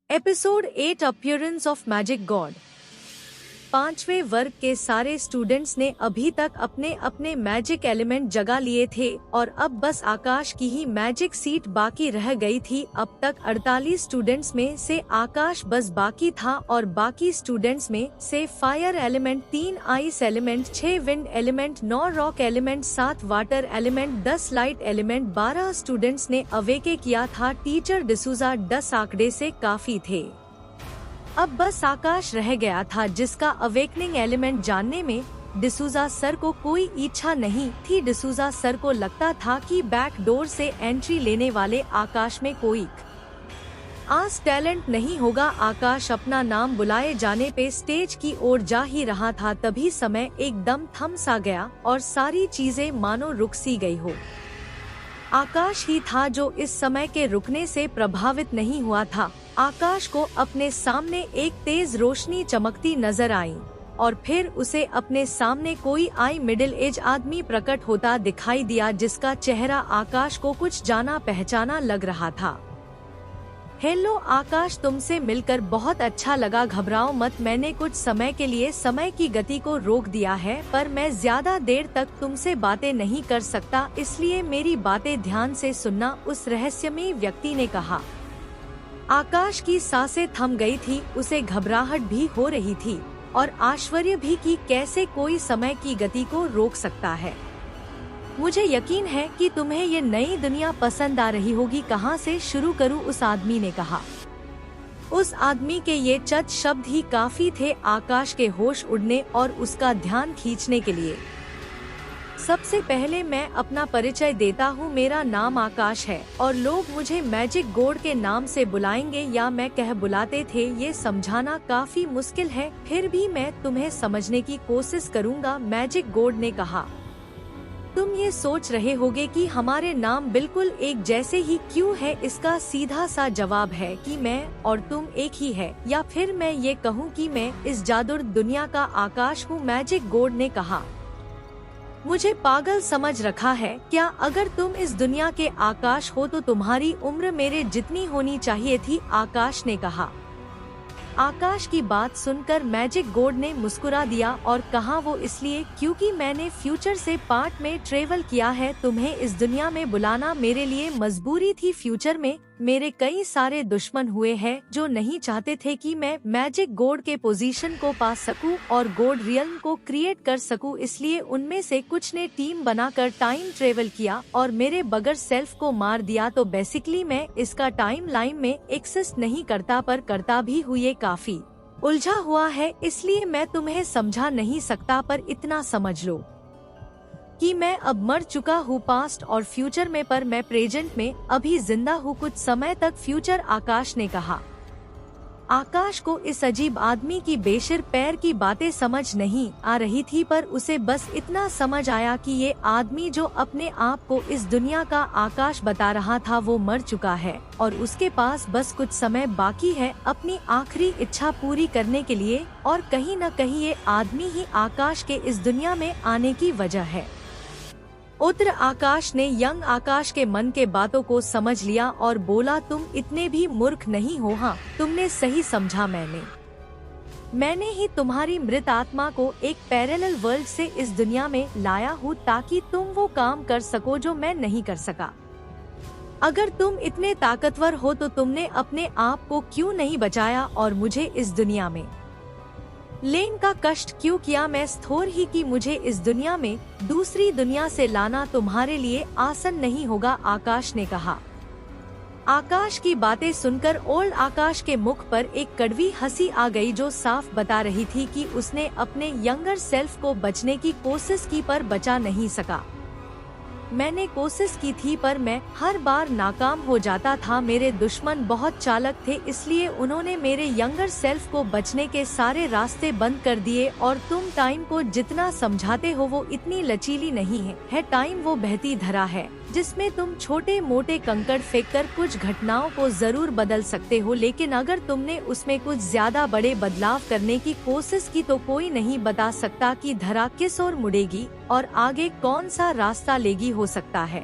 Episode 8 appearance of magic god. 5वें वर्ग के सारे स्टूडेंट्स ने अभी तक अपने अपने मैजिक एलिमेंट जगा लिए थे और अब बस आकाश की ही मैजिक सीट बाकी रह गई थी। अब तक 48 स्टूडेंट्स में से आकाश बस बाकी था और बाकी स्टूडेंट्स में से fire element 3 ice element 6 wind element 9 rock element 7 water element 10 light element 12 students ने अवेके किया था। टीचर डिसूजा 10 आंकड़े से काफी थे। अब बस आकाश रह गया था जिसका अवेकनिंग एलिमेंट जानने में डिसूजा सर को कोई इच्छा नहीं थी। डिसूजा सर को लगता था कि बैक डोर से एंट्री लेने वाले आकाश में कोई खास टैलेंट नहीं होगा। आकाश अपना नाम बुलाए जाने पे स्टेज की ओर जा ही रहा था, तभी समय एकदम थम सा गया और सारी चीजें मानो रुक सी गई हो। आकाश ही था जो इस समय के रुकने से प्रभावित नहीं हुआ था। आकाश को अपने सामने एक तेज रोशनी चमकती नजर आई और फिर उसे अपने सामने कोई मिडिल एज आदमी प्रकट होता दिखाई दिया जिसका चेहरा आकाश को कुछ जाना पहचाना लग रहा था। हेलो आकाश, तुमसे मिलकर बहुत अच्छा लगा। घबराओ मत, मैंने कुछ समय के लिए समय की गति को रोक दिया है, पर मैं ज्यादा देर तक तुमसे बातें नहीं कर सकता, इसलिए मेरी बातें ध्यान से सुनना, उस रहस्यमयी व्यक्ति ने कहा। आकाश की सांसें थम गई थी, उसे घबराहट भी हो रही थी और आश्चर्य भी कि कैसे कोई समय की गति को रोक सकता है। मुझे यकीन है कि तुम्हें ये नई दुनिया पसंद आ रही होगी। कहाँ से शुरू करूँ? उस आदमी ने कहा। उस आदमी के ये चंद शब्द ही काफी थे आकाश के होश उड़ने और उसका ध्यान खींचने के लिए। सबसे पहले मैं अपना परिचय देता हूँ। मेरा नाम आकाश है और लोग मुझे मैजिक गॉड के नाम से बुलाएंगे या मैं कह बुलाते थे, ये समझाना काफी मुश्किल है, फिर भी मैं तुम्हें समझने की कोशिश करूँगा। मैजिक गॉड ने कहा। तुम ये सोच रहे होगे कि हमारे नाम बिल्कुल एक जैसे ही क्यों है। इसका सीधा सा जवाब है कि मैं और तुम एक ही है, या फिर मैं ये कहूँ कि मैं इस जादुई दुनिया का आकाश हूँ। मैजिक गॉड ने कहा। मुझे पागल समझ रखा है क्या? अगर तुम इस दुनिया के आकाश हो तो तुम्हारी उम्र मेरे जितनी होनी चाहिए थी, आकाश ने कहा। आकाश की बात सुनकर मैजिक गॉड ने मुस्कुरा दिया और कहा, वो इसलिए क्योंकि मैंने फ्यूचर से पार्ट में ट्रेवल किया है। तुम्हें इस दुनिया में बुलाना मेरे लिए मजबूरी थी। फ्यूचर में मेरे कई सारे दुश्मन हुए हैं जो नहीं चाहते थे कि मैं मैजिक गॉड के पोजीशन को पा सकूं और गॉड रियल्म को क्रिएट कर सकूं, इसलिए उनमें से कुछ ने टीम बनाकर टाइम ट्रेवल किया और मेरे बगैर सेल्फ को मार दिया। तो बेसिकली मैं इसका टाइम लाइन में एक्सिस्ट नहीं करता, पर करता भी हुए काफी उलझा हुआ है, इसलिए मैं तुम्हें समझा नहीं सकता, पर इतना समझ लो कि मैं अब मर चुका हूँ पास्ट और फ्यूचर में, पर मैं प्रेजेंट में अभी जिंदा हूँ कुछ समय तक। फ्यूचर, आकाश ने कहा। आकाश को इस अजीब आदमी की बेशिर पैर की बातें समझ नहीं आ रही थी, पर उसे बस इतना समझ आया कि ये आदमी जो अपने आप को इस दुनिया का आकाश बता रहा था वो मर चुका है और उसके पास बस कुछ समय बाकी है अपनी आखिरी इच्छा पूरी करने के लिए, और कहीं न कहीं ये आदमी ही आकाश के इस दुनिया में आने की वजह है। उत्तर आकाश ने यंग आकाश के मन के बातों को समझ लिया और बोला, तुम इतने भी मूर्ख नहीं हो। हाँ, तुमने सही समझा। मैंने ही तुम्हारी मृत आत्मा को एक पैरेलल वर्ल्ड से इस दुनिया में लाया हूँ ताकि तुम वो काम कर सको जो मैं नहीं कर सका। अगर तुम इतने ताकतवर हो तो तुमने अपने आप को क्यों नहीं बचाया और मुझे इस दुनिया में लेन का कष्ट क्यों किया? मैं स्थोर ही कि मुझे इस दुनिया में दूसरी दुनिया से लाना तुम्हारे लिए आसान नहीं होगा, आकाश ने कहा। आकाश की बातें सुनकर ओल्ड आकाश के मुख पर एक कड़वी हंसी आ गई जो साफ बता रही थी कि उसने अपने यंगर सेल्फ को बचने की कोशिश की पर बचा नहीं सका। मैंने कोशिश की थी पर मैं हर बार नाकाम हो जाता था। मेरे दुश्मन बहुत चालाक थे, इसलिए उन्होंने मेरे यंगर सेल्फ को बचने के सारे रास्ते बंद कर दिए और तुम टाइम को जितना समझाते हो वो इतनी लचीली नहीं है। टाइम वो बहती धरा है जिसमें तुम छोटे मोटे कंकड़ फेंककर कुछ घटनाओं को जरूर बदल सकते हो, लेकिन अगर तुमने उसमें कुछ ज्यादा बड़े बदलाव करने की कोशिश की तो कोई नहीं बता सकता कि धरा किस ओर मुड़ेगी और आगे कौन सा रास्ता लेगी। हो सकता है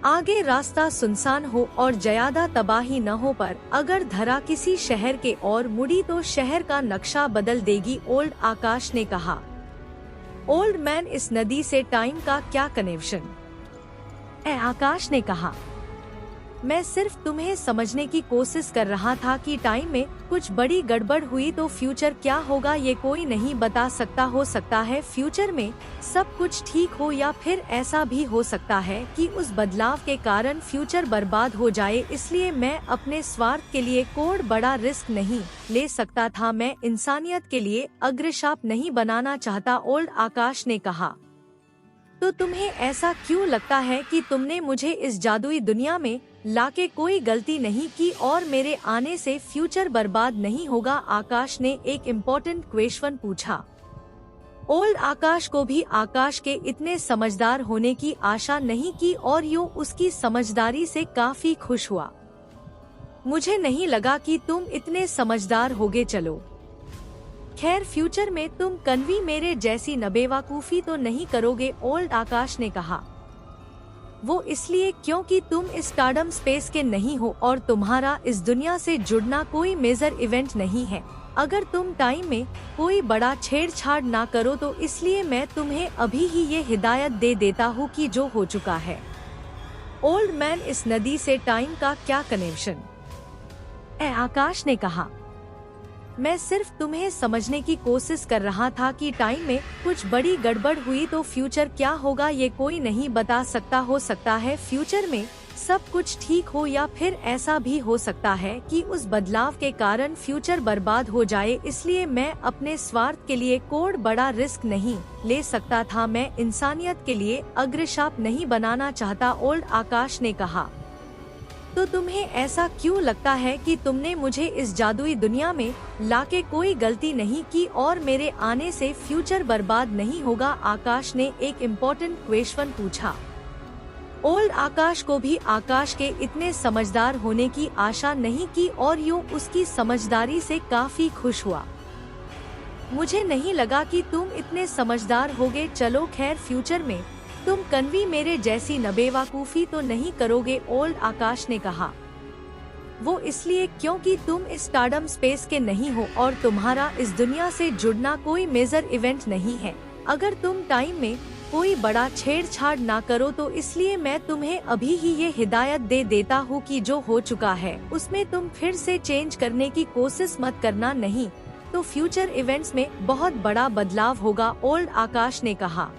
आगे रास्ता सुनसान हो और ज्यादा तबाही न हो, पर अगर धरा किसी शहर के और मुड़ी तो शहर का नक्शा बदल देगी, ओल्ड आकाश ने कहा। ओल्ड मैन, इस नदी से टाइम का क्या कनेक्शन? आकाश ने कहा, मैं सिर्फ तुम्हें समझने की कोशिश कर रहा था कि टाइम में कुछ बड़ी गड़बड़ हुई तो फ्यूचर क्या होगा ये कोई नहीं बता सकता। हो सकता है फ्यूचर में सब कुछ ठीक हो, या फिर ऐसा भी हो सकता है कि उस बदलाव के कारण फ्यूचर बर्बाद हो जाए। इसलिए मैं अपने स्वार्थ के लिए कोई बड़ा रिस्क नहीं ले सकता था। मैं इंसानियत के लिए अग्रशाप नहीं बनाना चाहता, ओल्ड आकाश ने कहा। तो तुम्हें ऐसा क्यों लगता है कि तुमने मुझे इस जादुई दुनिया में लाके कोई गलती नहीं की और मेरे आने से फ्यूचर बर्बाद नहीं होगा? आकाश ने एक इम्पोर्टेंट क्वेश्चन पूछा। ओल्ड आकाश को भी आकाश के इतने समझदार होने की आशा नहीं की और यूं उसकी समझदारी से काफी खुश हुआ। मुझे नहीं लगा कि तुम इतने समझदार होगे। चलो खैर, फ्यूचर में तुम कन्वी मेरे जैसी बेवकूफी तो नहीं करोगे, ओल्ड आकाश ने कहा। वो इसलिए क्योंकि तुम इस स्टारडम स्पेस के नहीं हो और तुम्हारा इस दुनिया से जुड़ना कोई मेजर इवेंट नहीं है। अगर तुम टाइम में कोई बड़ा छेड़छाड़ ना करो तो इसलिए मैं तुम्हें अभी ही ये हिदायत दे देता हूँ कि जो हो चुका है। ओल्ड मैन, इस नदी से टाइम का क्या कनेक्शन? आकाश ने कहा, मैं सिर्फ तुम्हें समझने की कोशिश कर रहा था कि टाइम में कुछ बड़ी गड़बड़ हुई तो फ्यूचर क्या होगा ये कोई नहीं बता सकता। हो सकता है फ्यूचर में सब कुछ ठीक हो, या फिर ऐसा भी हो सकता है कि उस बदलाव के कारण फ्यूचर बर्बाद हो जाए। इसलिए मैं अपने स्वार्थ के लिए कोई बड़ा रिस्क नहीं ले सकता था। मैं इंसानियत के लिए अग्रशाप नहीं बनाना चाहता, ओल्ड आकाश ने कहा। तो तुम्हें ऐसा क्यों लगता है कि तुमने मुझे इस जादुई दुनिया में लाके कोई गलती नहीं की और मेरे आने से फ्यूचर बर्बाद नहीं होगा? आकाश ने एक इम्पोर्टेंट क्वेश्चन पूछा। ओल्ड आकाश को भी आकाश के इतने समझदार होने की आशा नहीं की और यूं उसकी समझदारी से काफी खुश हुआ। मुझे नहीं लगा कि तुम इतने समझदार होगे। चलो खैर, फ्यूचर में तुम कन्वी मेरे जैसी बेवकूफी तो नहीं करोगे, ओल्ड आकाश ने कहा। वो इसलिए क्योंकि तुम इस स्टारडम स्पेस के नहीं हो और तुम्हारा इस दुनिया से जुड़ना कोई मेजर इवेंट नहीं है। अगर तुम टाइम में कोई बड़ा छेड़छाड़ ना करो तो इसलिए मैं तुम्हें अभी ही ये हिदायत दे देता हूँ कि जो हो चुका है उसमें तुम फिर से चेंज करने की कोशिश मत करना, नहीं तो फ्यूचर इवेंट्स में बहुत बड़ा बदलाव होगा, ओल्ड आकाश ने कहा।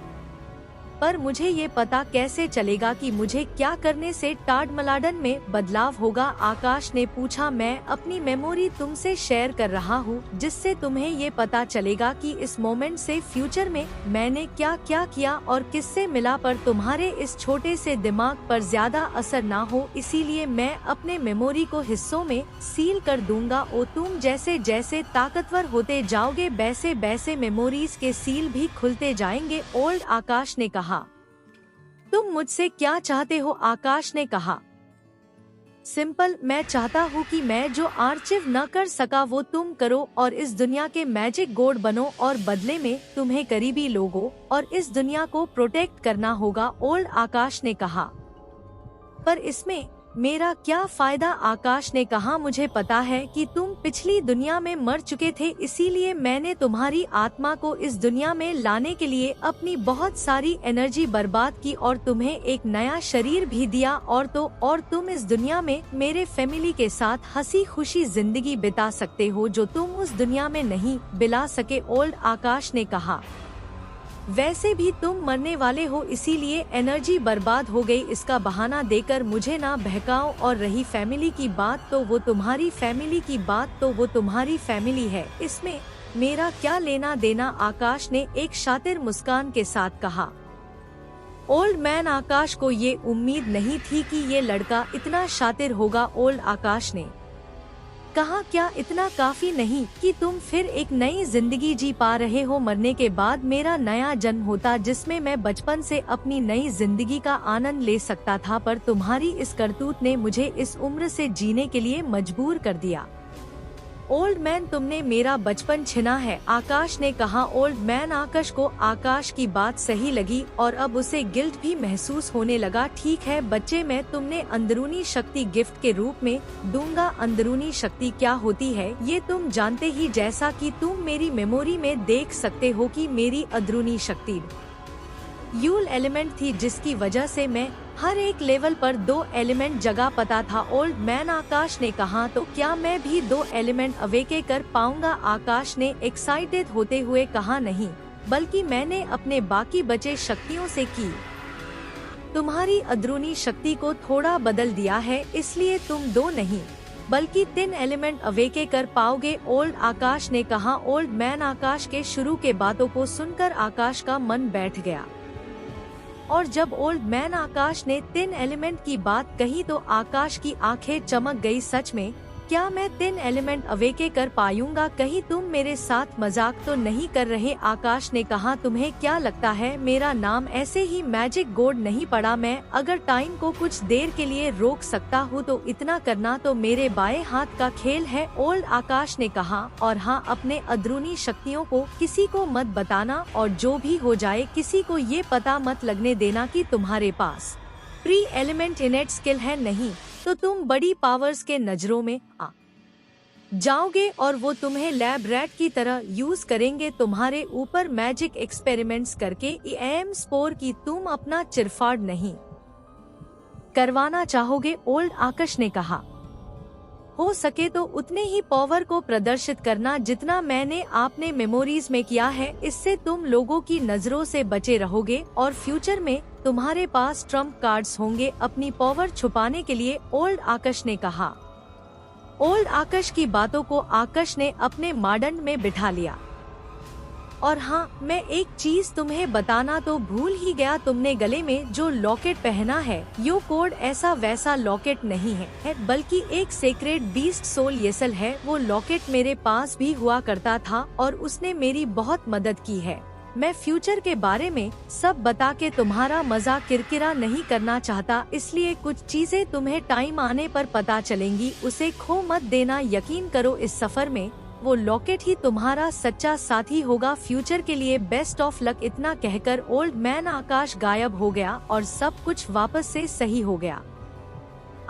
पर मुझे ये पता कैसे चलेगा कि मुझे क्या करने से टाडमलाडन में बदलाव होगा? आकाश ने पूछा। मैं अपनी मेमोरी तुमसे शेयर कर रहा हूँ जिससे तुम्हें ये पता चलेगा कि इस मोमेंट से फ्यूचर में मैंने क्या क्या किया और किससे मिला, पर तुम्हारे इस छोटे से दिमाग पर ज्यादा असर ना हो इसीलिए मैं अपने मेमोरी को हिस्सों में सील कर दूंगा। और तुम जैसे जैसे ताकतवर होते जाओगे वैसे वैसे मेमोरीज के सील भी खुलते जाएंगे, ओल्ड आकाश ने कहा। तुम मुझसे क्या चाहते हो? आकाश ने कहा। सिंपल, मैं चाहता हूँ कि मैं जो आर्चिव न कर सका वो तुम करो और इस दुनिया के मैजिक गॉड बनो और बदले में तुम्हें करीबी लोगों और इस दुनिया को प्रोटेक्ट करना होगा, ओल्ड आकाश ने कहा। पर इसमें मेरा क्या फायदा? आकाश ने कहा। मुझे पता है कि तुम पिछली दुनिया में मर चुके थे, इसीलिए मैंने तुम्हारी आत्मा को इस दुनिया में लाने के लिए अपनी बहुत सारी एनर्जी बर्बाद की और तुम्हें एक नया शरीर भी दिया और तुम इस दुनिया में मेरे फैमिली के साथ हंसी खुशी जिंदगी बिता सकते हो जो तुम उस दुनिया में नहीं बिता सके, ओल्ड आकाश ने कहा। वैसे भी तुम मरने वाले हो इसीलिए एनर्जी बर्बाद हो गई, इसका बहाना देकर मुझे ना बहकाओ। और रही फैमिली की बात तो वो तुम्हारी फैमिली की बात तो वो तुम्हारी फैमिली है, इसमें मेरा क्या लेना देना? आकाश ने एक शातिर मुस्कान के साथ कहा। ओल्ड मैन, आकाश को ये उम्मीद नहीं थी कि ये लड़का इतना शातिर होगा। ओल्ड आकाश ने कहा, क्या इतना काफी नहीं कि तुम फिर एक नई जिंदगी जी पा रहे हो? मरने के बाद मेरा नया जन्म होता जिसमें मैं बचपन से अपनी नई जिंदगी का आनंद ले सकता था, पर तुम्हारी इस करतूत ने मुझे इस उम्र से जीने के लिए मजबूर कर दिया। ओल्ड मैन तुमने मेरा बचपन छिना है, आकाश ने कहा। ओल्ड मैन आकाश को आकाश की बात सही लगी और अब उसे गिल्ट भी महसूस होने लगा। ठीक है बच्चे, मैं तुमने अंदरूनी शक्ति गिफ्ट के रूप में दूंगा। अंदरूनी शक्ति क्या होती है ये तुम जानते ही, जैसा कि तुम मेरी मेमोरी में देख सकते हो कि मेरी अंदरूनी शक्ति यूल एलिमेंट थी, जिसकी वजह से मैं हर एक लेवल पर 2 एलिमेंट जगह पता था। ओल्ड मैन आकाश ने कहा, तो क्या मैं भी 2 एलिमेंट अवेके कर पाऊंगा? आकाश ने एक्साइटेड होते हुए कहा, नहीं, बल्कि मैंने अपने बाकी बचे शक्तियों से की तुम्हारी अंदरूनी शक्ति को थोड़ा बदल दिया है, इसलिए तुम 2 नहीं बल्कि 3 एलिमेंट अवेके कर पाओगे। ओल्ड आकाश ने कहा। ओल्ड मैन आकाश के शुरू के बातों को सुनकर आकाश का मन बैठ गया और जब ओल्ड मैन आकाश ने 3 एलिमेंट की बात कही तो आकाश की आंखें चमक गई। सच में क्या मैं 3 एलिमेंट अवेके कर पाऊंगा? कहीं तुम मेरे साथ मजाक तो नहीं कर रहे? आकाश ने कहा, तुम्हें क्या लगता है मेरा नाम ऐसे ही मैजिक गॉड नहीं पड़ा? मैं अगर टाइम को कुछ देर के लिए रोक सकता हूँ तो इतना करना तो मेरे बाएं हाथ का खेल है। ओल्ड आकाश ने कहा, और हाँ, अपने अंदरूनी शक्तियों को किसी को मत बताना और जो भी हो जाए किसी को ये पता मत लगने देना कि तुम्हारे पास प्री एलिमेंट इनेट स्किल है, नहीं तो तुम बड़ी पावर्स के नजरों में आ जाओगे और वो तुम्हें लैब रैट की तरह यूज करेंगे तुम्हारे ऊपर मैजिक एक्सपेरिमेंट्स करके। एम स्पोर की तुम अपना चिरफाड़ नहीं करवाना चाहोगे? ओल्ड आकाश ने कहा, हो सके तो उतने ही पावर को प्रदर्शित करना जितना मैंने आपने मेमोरीज में किया है, इससे तुम लोगों की नजरों से बचे रहोगे और फ्यूचर में तुम्हारे पास ट्रम्प कार्ड्स होंगे अपनी पावर छुपाने के लिए। ओल्ड आकाश ने कहा। ओल्ड आकाश की बातों को आकाश ने अपने माडंड में बिठा लिया। और हाँ, मैं एक चीज तुम्हें बताना तो भूल ही गया, तुमने गले में जो लॉकेट पहना है यो कोड ऐसा वैसा लॉकेट नहीं है, बल्कि एक सेक्रेट बीस्ट सोल येसल है। वो लॉकेट मेरे पास भी हुआ करता था और उसने मेरी बहुत मदद की है। मैं फ्यूचर के बारे में सब बता के तुम्हारा मजाक किरकिरा नहीं करना चाहता, इसलिए कुछ चीजें तुम्हें टाइम आने पर पता चलेंगी, उसे खो मत देना। यकीन करो इस सफर में वो लॉकेट ही तुम्हारा सच्चा साथी होगा। फ्यूचर के लिए बेस्ट ऑफ लक। इतना कहकर ओल्ड मैन आकाश गायब हो गया और सब कुछ वापस से सही हो गया।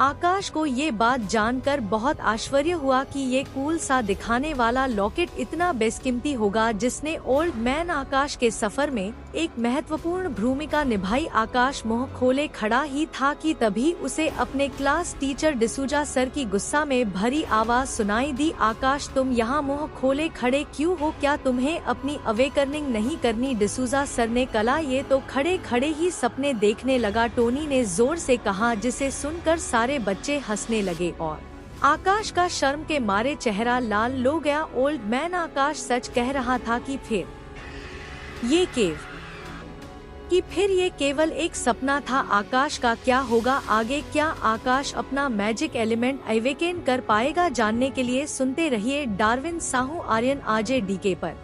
आकाश को ये बात जानकर बहुत आश्चर्य हुआ कि ये कूल सा दिखाने वाला लॉकेट इतना बेशकीमती होगा, जिसने ओल्ड मैन आकाश के सफर में एक महत्वपूर्ण भूमिका निभाई। आकाश मुंह खोले खड़ा ही था कि तभी उसे अपने क्लास टीचर डिसूजा सर की गुस्सा में भरी आवाज सुनाई दी। आकाश, तुम यहाँ मुंह खोले खड़े क्यों हो? क्या तुम्हें अपनी अवेकनिंग नहीं करनी? डिसूजा सर ने कहा। ये तो खड़े खड़े ही सपने देखने लगा, टोनी ने जोर से कहा, जिसे सुनकर सारे बच्चे हंसने लगे और आकाश का शर्म के मारे चेहरा लाल हो गया। ओल्ड मैन आकाश सच कह रहा था कि फिर ये केवल एक सपना था। आकाश का क्या होगा आगे? क्या आकाश अपना मैजिक एलिमेंट अवेकेन कर पाएगा? जानने के लिए सुनते रहिए डार्विन साहू आर्यन आजे डीके पर।